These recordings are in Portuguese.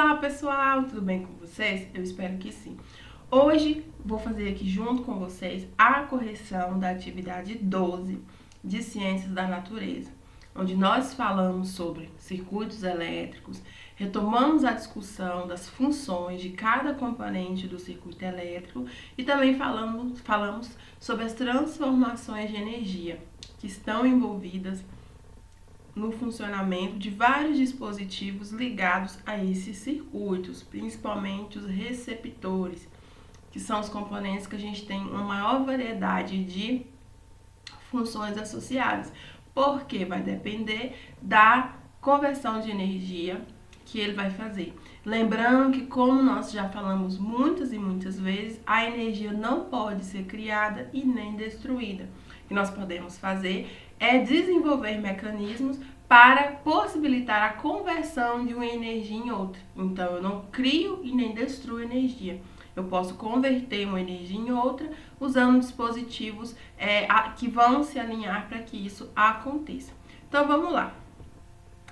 Olá pessoal, tudo bem com vocês? Eu espero que sim. Hoje vou fazer aqui junto com vocês a correção da atividade 12 de Ciências da Natureza, onde nós falamos sobre circuitos elétricos, retomamos a discussão das funções de cada componente do circuito elétrico e também falamos sobre as transformações de energia que estão envolvidas no funcionamento de vários dispositivos ligados a esses circuitos, principalmente os receptores, que são os componentes que a gente tem uma maior variedade de funções associadas, porque vai depender da conversão de energia que ele vai fazer. Lembrando que, como nós já falamos muitas e muitas vezes, a energia não pode ser criada e nem destruída. O que nós podemos fazer é desenvolver mecanismos para possibilitar a conversão de uma energia em outra. Então, eu não crio e nem destruo energia. Eu posso converter uma energia em outra usando dispositivos que vão se alinhar para que isso aconteça. Então, vamos lá.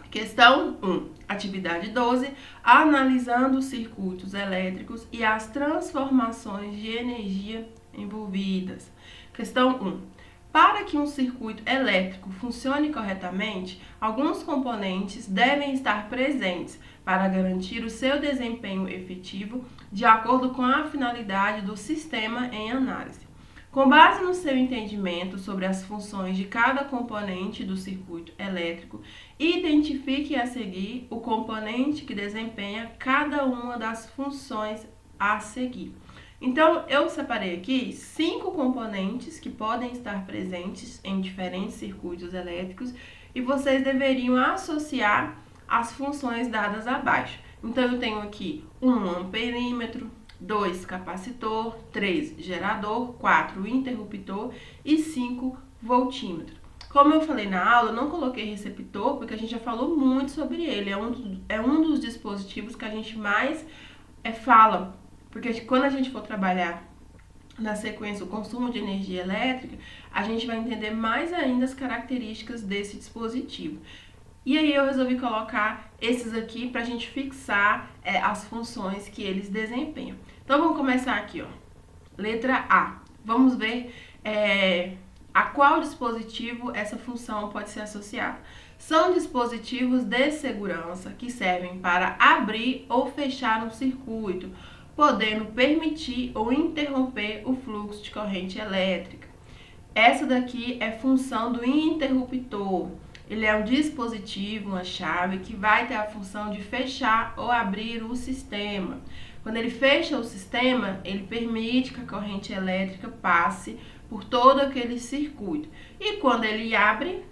Questão 1, atividade 12, analisando os circuitos elétricos e as transformações de energia envolvidas. Questão 1. Para que um circuito elétrico funcione corretamente, alguns componentes devem estar presentes para garantir o seu desempenho efetivo de acordo com a finalidade do sistema em análise. Com base no seu entendimento sobre as funções de cada componente do circuito elétrico, identifique a seguir o componente que desempenha cada uma das funções a seguir. Então, eu separei aqui 5 componentes que podem estar presentes em diferentes circuitos elétricos e vocês deveriam associar as funções dadas abaixo. Então, eu tenho aqui 1 amperímetro, 2 capacitor, 3 gerador, 4 interruptor e 5 voltímetro. Como eu falei na aula, eu não coloquei receptor porque a gente já falou muito sobre ele. É um dos dispositivos que a gente mais fala. Porque quando a gente for trabalhar na sequência o consumo de energia elétrica, a gente vai entender mais ainda as características desse dispositivo. E aí eu resolvi colocar esses aqui para a gente fixar as funções que eles desempenham. Então vamos começar aqui, ó. Letra A. Vamos ver a qual dispositivo essa função pode ser associada. São dispositivos de segurança que servem para abrir ou fechar um circuito, podendo permitir ou interromper o fluxo de corrente elétrica. Essa daqui é função do interruptor. Ele é um dispositivo, uma chave, que vai ter a função de fechar ou abrir o sistema. Quando ele fecha o sistema, ele permite que a corrente elétrica passe por todo aquele circuito. E quando ele abre,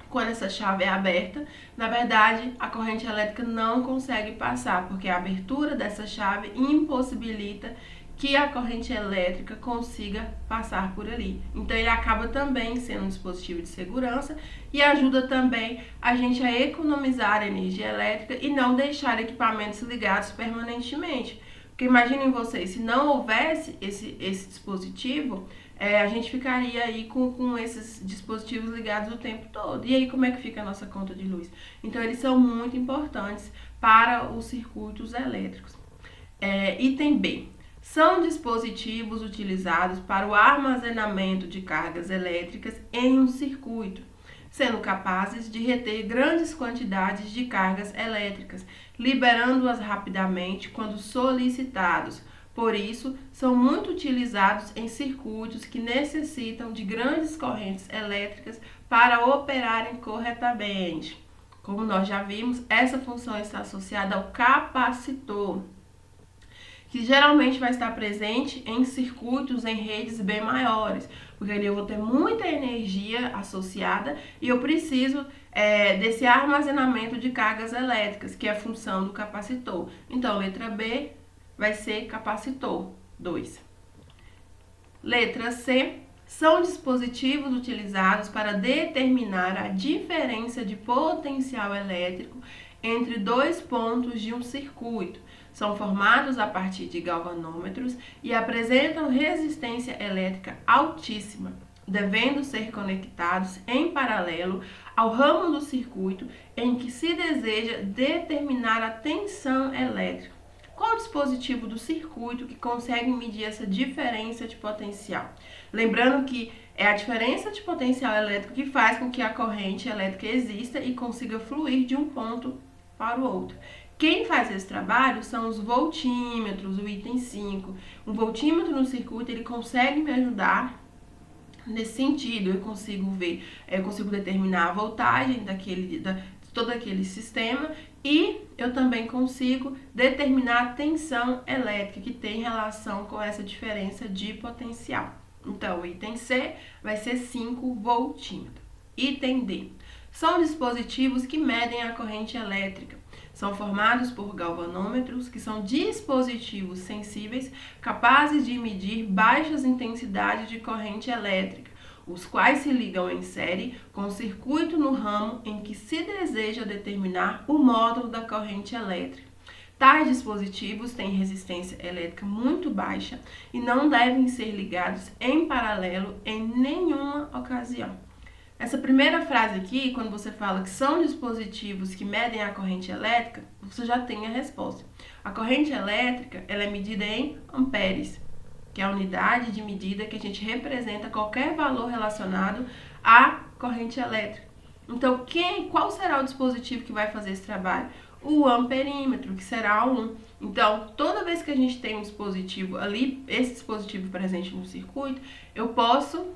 quando essa chave é aberta, na verdade, a corrente elétrica não consegue passar, porque a abertura dessa chave impossibilita que a corrente elétrica consiga passar por ali. Então, ele acaba também sendo um dispositivo de segurança e ajuda também a gente a economizar a energia elétrica e não deixar equipamentos ligados permanentemente. Porque imaginem vocês, se não houvesse esse dispositivo, a gente ficaria aí com esses dispositivos ligados o tempo todo. E aí como é que fica a nossa conta de luz? Então eles são muito importantes para os circuitos elétricos. Item B. São dispositivos utilizados para o armazenamento de cargas elétricas em um circuito, sendo capazes de reter grandes quantidades de cargas elétricas, liberando-as rapidamente quando solicitados. Por isso, são muito utilizados em circuitos que necessitam de grandes correntes elétricas para operarem corretamente. Como nós já vimos, essa função está associada ao capacitor, que geralmente vai estar presente em circuitos em redes bem maiores, porque ali eu vou ter muita energia associada e eu preciso desse armazenamento de cargas elétricas, que é a função do capacitor. Então, letra B vai ser capacitor 2. Letra C. São dispositivos utilizados para determinar a diferença de potencial elétrico entre dois pontos de um circuito. São formados a partir de galvanômetros e apresentam resistência elétrica altíssima. devendo ser conectados em paralelo ao ramo do circuito em que se deseja determinar a tensão elétrica. Qual o dispositivo do circuito que consegue medir essa diferença de potencial? Lembrando que é a diferença de potencial elétrico que faz com que a corrente elétrica exista e consiga fluir de um ponto para o outro. Quem faz esse trabalho são os voltímetros, o item 5. Um voltímetro no circuito, ele consegue me ajudar nesse sentido. Eu consigo ver, eu consigo determinar a voltagem de todo aquele sistema e eu também consigo determinar a tensão elétrica que tem relação com essa diferença de potencial. Então, o item C vai ser 5 voltímetros. Item D. São dispositivos que medem a corrente elétrica. São formados por galvanômetros, que são dispositivos sensíveis capazes de medir baixas intensidades de corrente elétrica, os quais se ligam em série com o circuito no ramo em que se deseja determinar o módulo da corrente elétrica. Tais dispositivos têm resistência elétrica muito baixa e não devem ser ligados em paralelo em nenhuma ocasião. Essa primeira frase aqui, quando você fala que são dispositivos que medem a corrente elétrica, você já tem a resposta. A corrente elétrica, ela é medida em amperes, que é a unidade de medida que a gente representa qualquer valor relacionado à corrente elétrica. Então, qual será o dispositivo que vai fazer esse trabalho? O amperímetro, que será 1. Então, toda vez que a gente tem um dispositivo ali, esse dispositivo presente no circuito, eu posso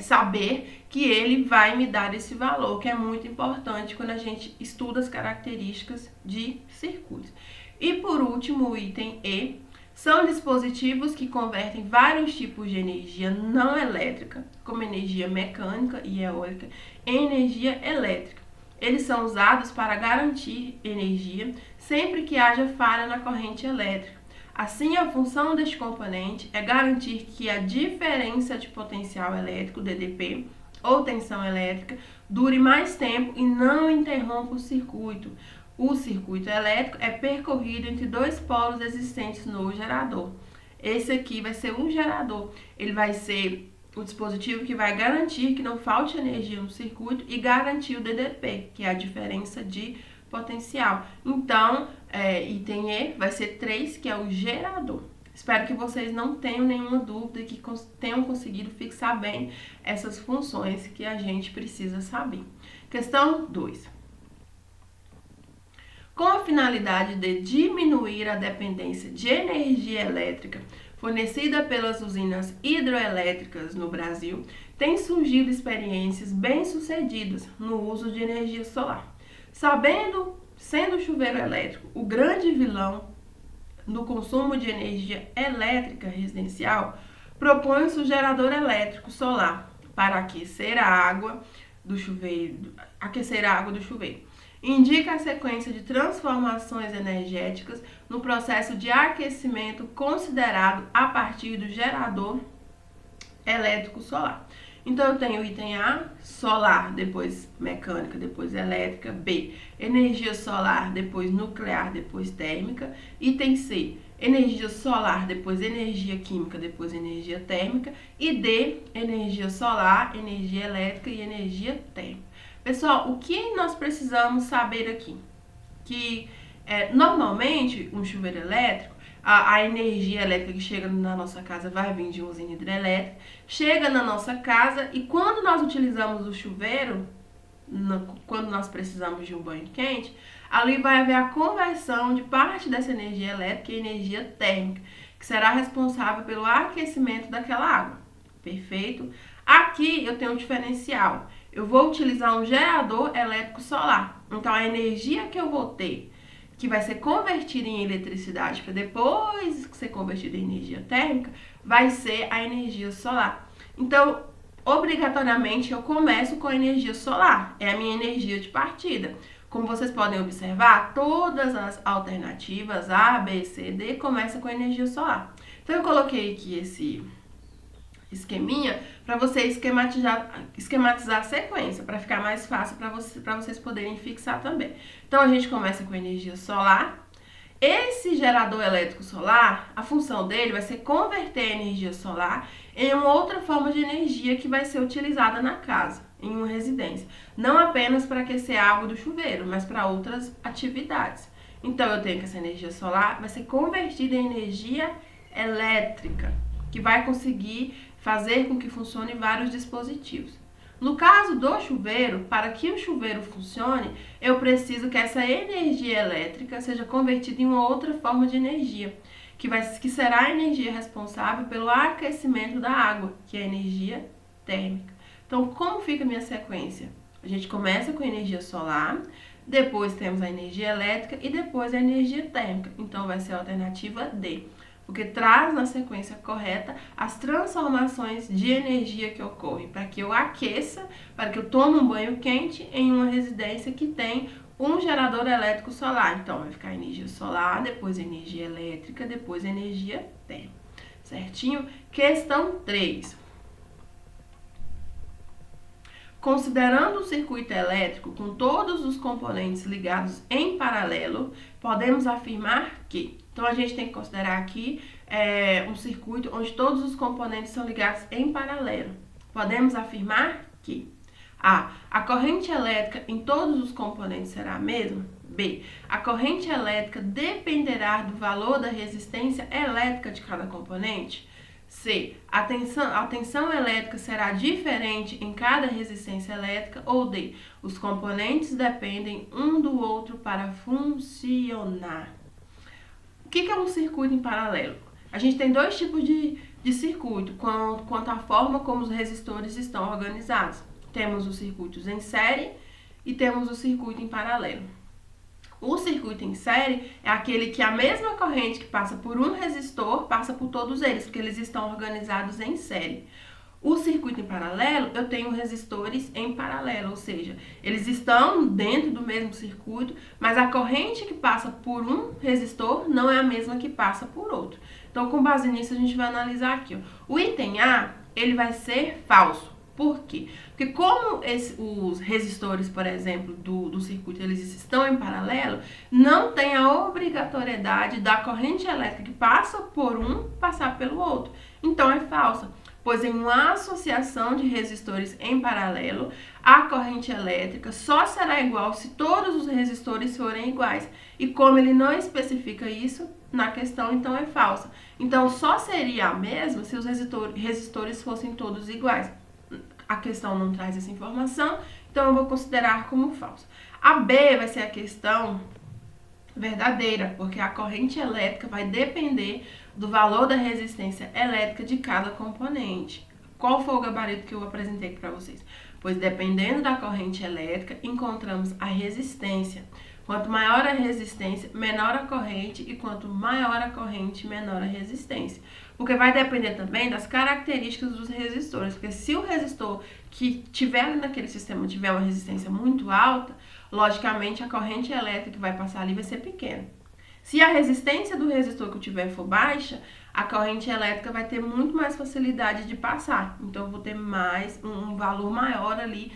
saber que ele vai me dar esse valor, que é muito importante quando a gente estuda as características de circuitos. E por último, o item E, são dispositivos que convertem vários tipos de energia não elétrica, como energia mecânica e eólica, em energia elétrica. Eles são usados para garantir energia sempre que haja falha na corrente elétrica. Assim, a função deste componente é garantir que a diferença de potencial elétrico, DDP, ou tensão elétrica, dure mais tempo e não interrompa o circuito. O circuito elétrico é percorrido entre dois polos existentes no gerador. Esse aqui vai ser um gerador. Ele vai ser o dispositivo que vai garantir que não falte energia no circuito e garantir o DDP, que é a diferença de potencial. Então, item E vai ser 3, que é o gerador. Espero que vocês não tenham nenhuma dúvida e que tenham conseguido fixar bem essas funções que a gente precisa saber. Questão 2. Com a finalidade de diminuir a dependência de energia elétrica fornecida pelas usinas hidroelétricas no Brasil, têm surgido experiências bem-sucedidas no uso de energia solar. Sendo o chuveiro elétrico o grande vilão no consumo de energia elétrica residencial, propõe-se o gerador elétrico solar para aquecer a água do chuveiro. Indica a sequência de transformações energéticas no processo de aquecimento considerado a partir do gerador elétrico solar. Então, eu tenho o item A, solar, depois mecânica, depois elétrica. B, energia solar, depois nuclear, depois térmica. Item C, energia solar, depois energia química, depois energia térmica. E D, energia solar, energia elétrica e energia térmica. Pessoal, o que nós precisamos saber aqui? Que normalmente um chuveiro elétrico, a energia elétrica que chega na nossa casa vai vir de uma usina hidrelétrica, chega na nossa casa e quando nós utilizamos o chuveiro, quando nós precisamos de um banho quente, ali vai haver a conversão de parte dessa energia elétrica em energia térmica, que será responsável pelo aquecimento daquela água. Perfeito? Aqui eu tenho um diferencial. Eu vou utilizar um gerador elétrico solar. Então, a energia que eu vou ter, que vai ser convertida em eletricidade para depois ser convertida em energia térmica, vai ser a energia solar. Então, obrigatoriamente, eu começo com a energia solar. É a minha energia de partida. Como vocês podem observar, todas as alternativas A, B, C, D começam com energia solar. Então, eu coloquei aqui esse esqueminha para você esquematizar a sequência, para ficar mais fácil para vocês poderem fixar também. Então, a gente começa com energia solar. Esse gerador elétrico solar, a função dele vai ser converter a energia solar em uma outra forma de energia que vai ser utilizada na casa, em uma residência. Não apenas para aquecer a água do chuveiro, mas para outras atividades. Então, eu tenho que essa energia solar vai ser convertida em energia elétrica, que vai conseguir fazer com que funcione vários dispositivos. No caso do chuveiro, para que o chuveiro funcione, eu preciso que essa energia elétrica seja convertida em uma outra forma de energia, que será a energia responsável pelo aquecimento da água, que é a energia térmica. Então, como fica a minha sequência? A gente começa com a energia solar, depois temos a energia elétrica e depois a energia térmica. Então, vai ser a alternativa D, porque traz na sequência correta as transformações de energia que ocorrem para que eu aqueça, para que eu tome um banho quente em uma residência que tem um gerador elétrico solar. Então, vai ficar energia solar, depois energia elétrica, depois energia térmica. Certinho? Questão 3. Considerando o circuito elétrico com todos os componentes ligados em paralelo, podemos afirmar que... Então, a gente tem que considerar aqui um circuito onde todos os componentes são ligados em paralelo. Podemos afirmar que A. A corrente elétrica em todos os componentes será a mesma. B. A corrente elétrica dependerá do valor da resistência elétrica de cada componente. C. A tensão elétrica será diferente em cada resistência elétrica. Ou D. Os componentes dependem um do outro para funcionar. O que é um circuito em paralelo? A gente tem dois tipos de circuito quanto à forma como os resistores estão organizados. Temos os circuitos em série e temos o circuito em paralelo. O circuito em série é aquele que a mesma corrente que passa por um resistor passa por todos eles, porque eles estão organizados em série. O circuito em paralelo, eu tenho resistores em paralelo, ou seja, eles estão dentro do mesmo circuito, mas a corrente que passa por um resistor não é a mesma que passa por outro. Então, com base nisso, a gente vai analisar aqui. O item A, ele vai ser falso. Por quê? Porque como os resistores, por exemplo, do circuito, eles estão em paralelo, não tem a obrigatoriedade da corrente elétrica que passa por um passar pelo outro. Então, é falsa. Pois em uma associação de resistores em paralelo, a corrente elétrica só será igual se todos os resistores forem iguais. E como ele não especifica isso na questão, então é falsa. Então, só seria a mesma se os resistores fossem todos iguais. A questão não traz essa informação, então eu vou considerar como falsa. A B vai ser a questão verdadeira, porque a corrente elétrica vai depender do valor da resistência elétrica de cada componente. Qual foi o gabarito que eu apresentei para vocês? Pois dependendo da corrente elétrica, encontramos a resistência. Quanto maior a resistência, menor a corrente, e quanto maior a corrente, menor a resistência. Porque vai depender também das características dos resistores, porque se o resistor que tiver ali naquele sistema tiver uma resistência muito alta, logicamente a corrente elétrica que vai passar ali vai ser pequena. Se a resistência do resistor que eu tiver for baixa, a corrente elétrica vai ter muito mais facilidade de passar. Então, eu vou ter um valor maior ali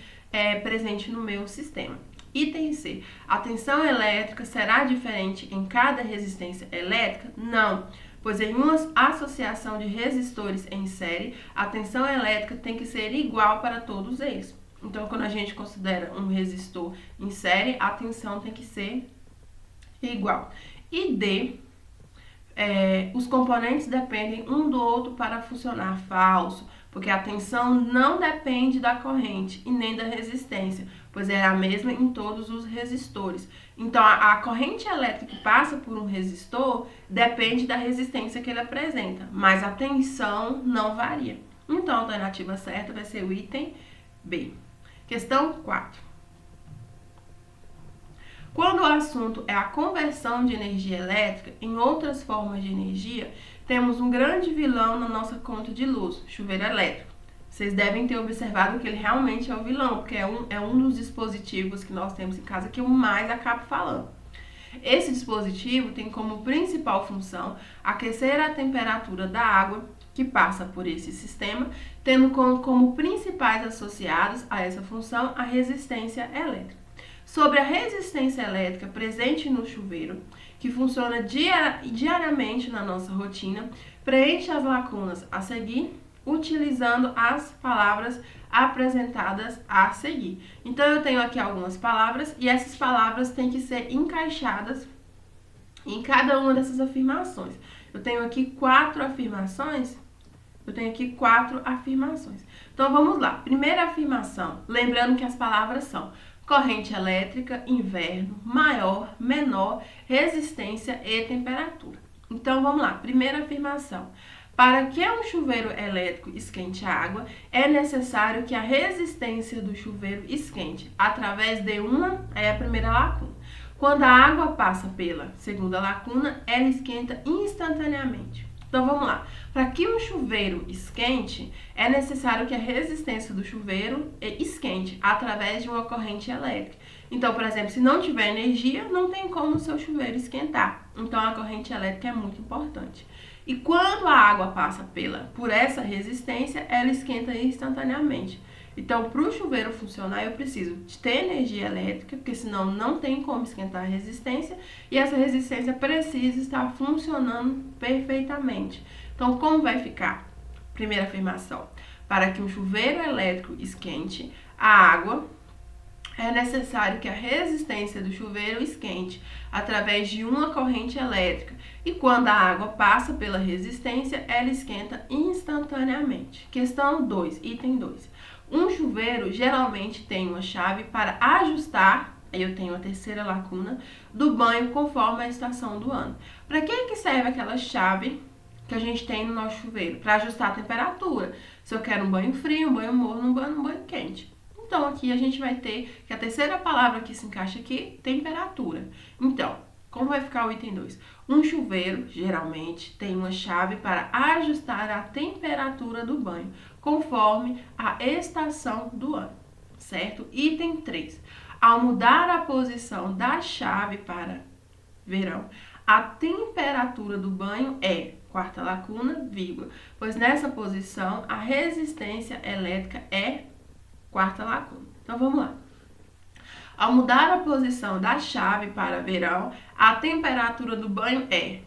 presente no meu sistema. Item C. A tensão elétrica será diferente em cada resistência elétrica? Não, pois em uma associação de resistores em série, a tensão elétrica tem que ser igual para todos eles. Então, quando a gente considera um resistor em série, a tensão tem que ser igual. E D, os componentes dependem um do outro para funcionar. Falso, porque a tensão não depende da corrente e nem da resistência, pois é a mesma em todos os resistores. Então, a corrente elétrica que passa por um resistor depende da resistência que ele apresenta, mas a tensão não varia. Então, a alternativa certa vai ser o item B. Questão 4. Quando o assunto é a conversão de energia elétrica em outras formas de energia, temos um grande vilão na nossa conta de luz, chuveiro elétrico. Vocês devem ter observado que ele realmente é o vilão, porque é um dos dispositivos que nós temos em casa que eu mais acabo falando. Esse dispositivo tem como principal função aquecer a temperatura da água que passa por esse sistema, tendo como principais associados a essa função a resistência elétrica. Sobre a resistência elétrica presente no chuveiro, que funciona diariamente na nossa rotina, preenche as lacunas a seguir utilizando as palavras apresentadas a seguir. Então, eu tenho aqui algumas palavras e essas palavras têm que ser encaixadas em cada uma dessas afirmações. Eu tenho aqui quatro afirmações. Então, vamos lá. Primeira afirmação, lembrando que as palavras são corrente elétrica, inverno, maior, menor, resistência e temperatura. Então, vamos lá. Primeira afirmação. Para que um chuveiro elétrico esquente a água, é necessário que a resistência do chuveiro esquente através de a primeira lacuna. Quando a água passa pela segunda lacuna, ela esquenta instantaneamente. Então, vamos lá. Para que um chuveiro esquente, é necessário que a resistência do chuveiro esquente através de uma corrente elétrica. Então, por exemplo, se não tiver energia, não tem como o seu chuveiro esquentar. Então, a corrente elétrica é muito importante. E quando a água passa por essa resistência, ela esquenta instantaneamente. Então, para o chuveiro funcionar, eu preciso de ter energia elétrica, porque senão não tem como esquentar a resistência, e essa resistência precisa estar funcionando perfeitamente. Então, como vai ficar? Primeira afirmação. Para que um chuveiro elétrico esquente a água, é necessário que a resistência do chuveiro esquente através de uma corrente elétrica. E quando a água passa pela resistência, ela esquenta instantaneamente. Questão 2, item 2. Um chuveiro geralmente tem uma chave para ajustar, aí eu tenho a terceira lacuna, do banho conforme a estação do ano. Para que serve aquela chave que a gente tem no nosso chuveiro? Para ajustar a temperatura. Se eu quero um banho frio, um banho morno, um banho quente. Então, aqui a gente vai ter que a terceira palavra que se encaixa aqui, temperatura. Então, como vai ficar o item 2? Um chuveiro, geralmente, tem uma chave para ajustar a temperatura do banho, conforme a estação do ano, certo? Item 3. Ao mudar a posição da chave para verão, a temperatura do banho é, quarta lacuna, vírgula, pois nessa posição a resistência elétrica é quarta lacuna. Então, vamos lá. Ao mudar a posição da chave para verão, a temperatura do banho é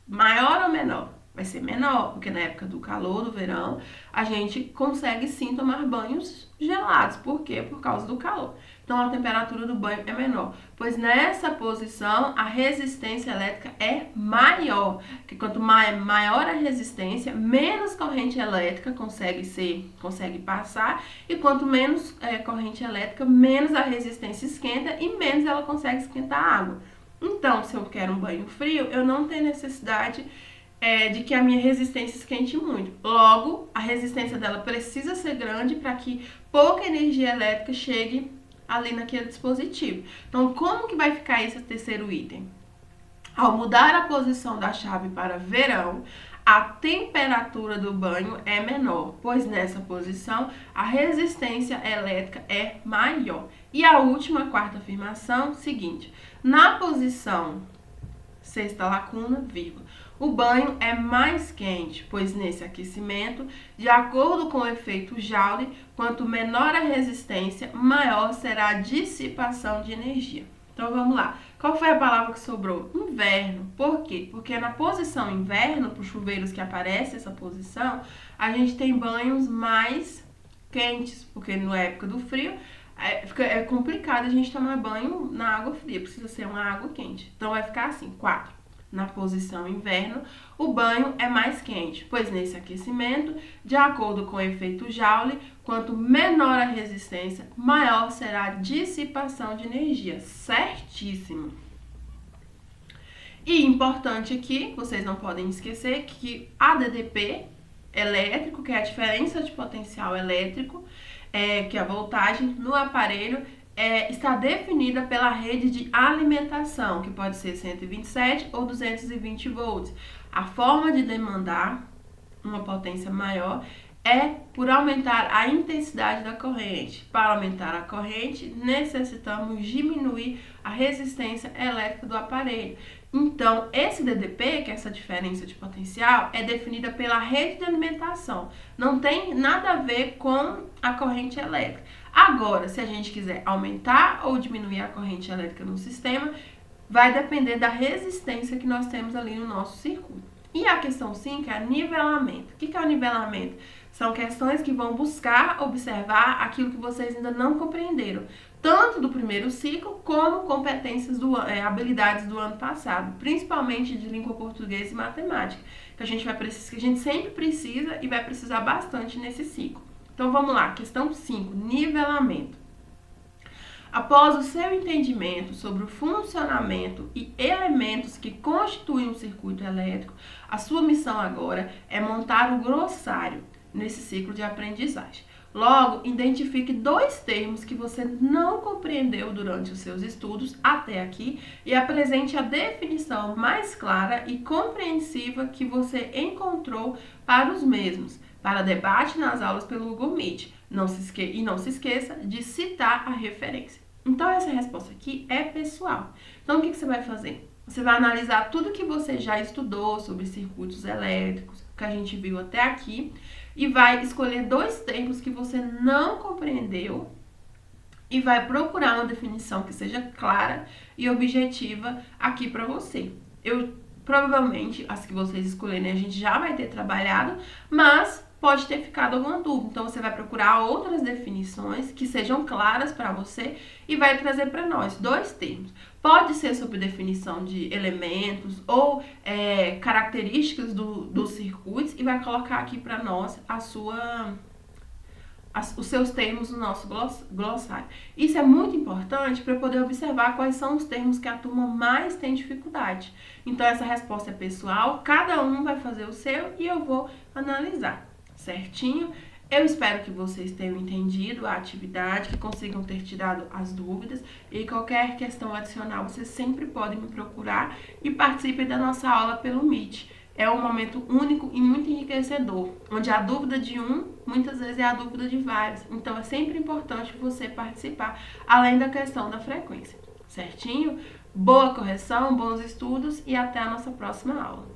maior ou menor? Vai ser menor, porque na época do calor, do verão, a gente consegue sim tomar banhos gelados. Por quê? Por causa do calor. Então, a temperatura do banho é menor, pois nessa posição a resistência elétrica é maior. Que quanto maior a resistência, menos corrente elétrica consegue passar, e quanto menos corrente elétrica, menos a resistência esquenta e menos ela consegue esquentar a água. Então, se eu quero um banho frio, eu não tenho necessidade de que a minha resistência esquente muito. Logo, a resistência dela precisa ser grande para que pouca energia elétrica chegue ali naquele dispositivo. Então, como que vai ficar esse terceiro item? Ao mudar a posição da chave para verão, a temperatura do banho é menor, pois nessa posição a resistência elétrica é maior. E a última, quarta afirmação, seguinte: na posição sexta lacuna, vírgula, o banho é mais quente, pois nesse aquecimento, de acordo com o efeito Joule, quanto menor a resistência, maior será a dissipação de energia. Então, vamos lá. Qual foi a palavra que sobrou? Inverno. Por quê? Porque na posição inverno, para os chuveiros que aparece essa posição, a gente tem banhos mais quentes, porque na época do frio é complicado a gente tomar banho na água fria, precisa ser uma água quente. Então, vai ficar assim, 4. Na posição inverno, o banho é mais quente, pois nesse aquecimento, de acordo com o efeito Joule, quanto menor a resistência, maior será a dissipação de energia. Certíssimo! E importante aqui, vocês não podem esquecer que a DDP elétrico, que é a diferença de potencial elétrico, que é a voltagem no aparelho, está definida pela rede de alimentação, que pode ser 127 ou 220 volts. A forma de demandar uma potência maior é por aumentar a intensidade da corrente. Para aumentar a corrente, necessitamos diminuir a resistência elétrica do aparelho. Então, esse DDP, que é essa diferença de potencial, é definida pela rede de alimentação. Não tem nada a ver com a corrente elétrica. Agora, se a gente quiser aumentar ou diminuir a corrente elétrica no sistema, vai depender da resistência que nós temos ali no nosso circuito. E a questão 5 é nivelamento. O que é o nivelamento? São questões que vão buscar observar aquilo que vocês ainda não compreenderam, tanto do primeiro ciclo como competências habilidades do ano passado, principalmente de língua portuguesa e matemática, que a gente sempre precisa e vai precisar bastante nesse ciclo. Então vamos lá, questão 5, nivelamento. Após o seu entendimento sobre o funcionamento e elementos que constituem um circuito elétrico, a sua missão agora é montar o glossário nesse ciclo de aprendizagem. Logo, identifique 2 termos que você não compreendeu durante os seus estudos até aqui e apresente a definição mais clara e compreensiva que você encontrou para os mesmos, para debate nas aulas pelo Google Meet. Não se esqueça de citar a referência. Então, essa resposta aqui é pessoal. Então, o que você vai fazer? Você vai analisar tudo que você já estudou sobre circuitos elétricos, que a gente viu até aqui, e vai escolher 2 termos que você não compreendeu e vai procurar uma definição que seja clara e objetiva aqui para você. Provavelmente, as que vocês escolherem a gente já vai ter trabalhado, mas pode ter ficado alguma dúvida. Então, você vai procurar outras definições que sejam claras para você e vai trazer para nós 2 termos. Pode ser sobre definição de elementos ou características dos circuitos e vai colocar aqui para nós os seus termos no nosso glossário. Isso é muito importante para poder observar quais são os termos que a turma mais tem dificuldade. Então, essa resposta é pessoal, cada um vai fazer o seu e eu vou analisar. Certinho? Eu espero que vocês tenham entendido a atividade, que consigam ter tirado as dúvidas e qualquer questão adicional vocês sempre podem me procurar e participem da nossa aula pelo Meet. É um momento único e muito enriquecedor, onde a dúvida de um, muitas vezes é a dúvida de vários. Então, é sempre importante você participar, além da questão da frequência. Certinho? Boa correção, bons estudos e até a nossa próxima aula.